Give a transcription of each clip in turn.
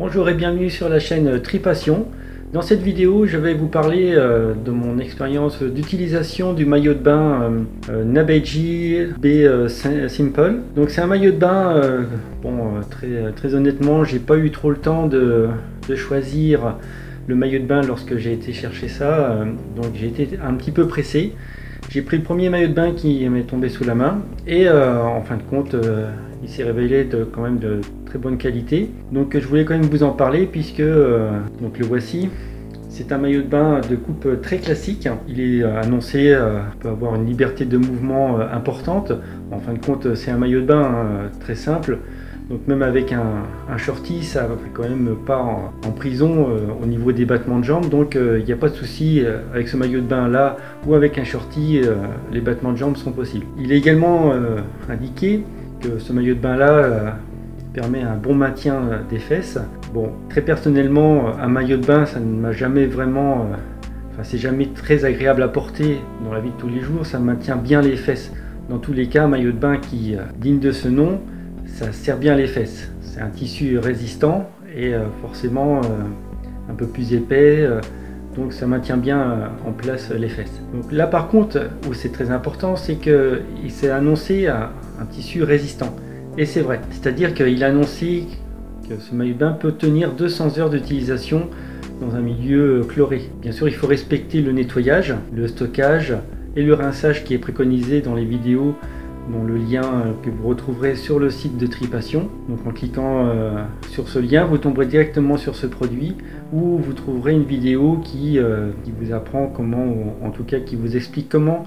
Bonjour et bienvenue sur la chaîne Tripassion. Dans cette vidéo, je vais vous parler de mon expérience d'utilisation du maillot de bain Nabeji B Simple. Donc c'est un maillot de bain, très honnêtement, j'ai pas eu trop le temps de choisir le maillot de bain lorsque j'ai été chercher ça, donc j'ai été un petit peu pressé. J'ai pris le premier maillot de bain qui m'est tombé sous la main et en fin de compte il s'est révélé quand même de très bonne qualité. Donc je voulais quand même vous en parler puisque donc le voici. C'est un maillot de bain de coupe très classique. Il est annoncé peut avoir une liberté de mouvement importante. En fin de compte c'est un maillot de bain très simple. Donc même avec un shorty, ça va quand même pas en prison au niveau des battements de jambes. Donc il n'y a pas de souci avec ce maillot de bain là ou avec un shorty, les battements de jambes sont possibles. Il est également indiqué que ce maillot de bain là permet un bon maintien des fesses. Bon, très personnellement, un maillot de bain, ça ne m'a jamais vraiment... c'est jamais très agréable à porter dans la vie de tous les jours. Ça maintient bien les fesses. Dans tous les cas, un maillot de bain qui digne de ce nom, ça serre bien les fesses. C'est un tissu résistant et forcément un peu plus épais, donc ça maintient bien en place les fesses. Donc là par contre, où c'est très important, c'est qu'il s'est annoncé un tissu résistant. Et c'est vrai, c'est-à-dire qu'il a annoncé que ce maillot de bain peut tenir 200 heures d'utilisation dans un milieu chloré. Bien sûr, il faut respecter le nettoyage, le stockage et le rinçage qui est préconisé dans les vidéos, dont le lien que vous retrouverez sur le site de Tripassion. Donc en cliquant sur ce lien, vous tomberez directement sur ce produit où vous trouverez une vidéo qui vous apprend comment, ou en tout cas qui vous explique comment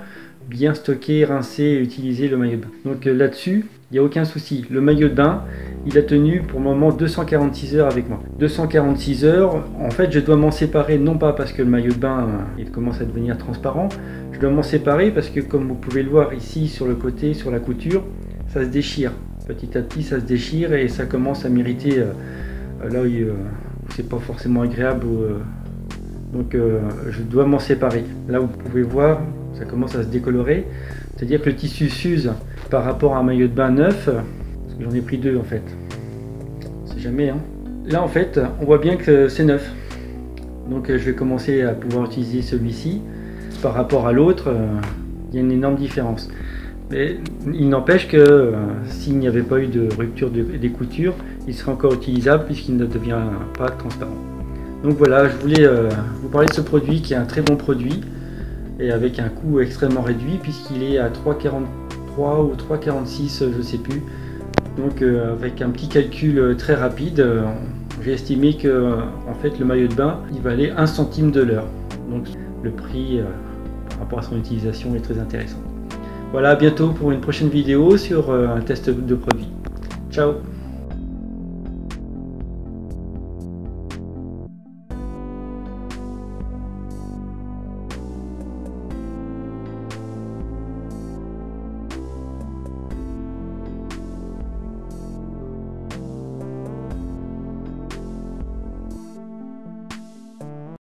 bien stocker, rincer et utiliser le maillot de bain. Donc là-dessus, il n'y a aucun souci. Le maillot de bain, il a tenu pour le moment 246 heures avec moi. 246 heures, en fait je dois m'en séparer, non pas parce que le maillot de bain il commence à devenir transparent, je dois m'en séparer parce que comme vous pouvez le voir ici sur le côté, sur la couture, ça se déchire. Petit à petit ça se déchire et ça commence à m'irriter là où c'est pas forcément agréable. Donc je dois m'en séparer. Là vous pouvez voir, ça commence à se décolorer. C'est-à-dire que le tissu s'use par rapport à un maillot de bain neuf, parce que j'en ai pris deux en fait. C'est jamais hein. Là en fait, on voit bien que c'est neuf. Donc je vais commencer à pouvoir utiliser celui-ci. Par rapport à l'autre, il y a une énorme différence. Mais il n'empêche que s'il n'y avait pas eu de rupture des coutures, il serait encore utilisable puisqu'il ne devient pas transparent. Donc voilà, je voulais vous parler de ce produit qui est un très bon produit et avec un coût extrêmement réduit puisqu'il est à 3,43 ou 3,46, je ne sais plus. Donc avec un petit calcul très rapide, j'ai estimé que en fait le maillot de bain il valait 1 centime de l'heure. Donc le prix par rapport à son utilisation est très intéressant. Voilà, à bientôt pour une prochaine vidéo sur un test de produit. Ciao!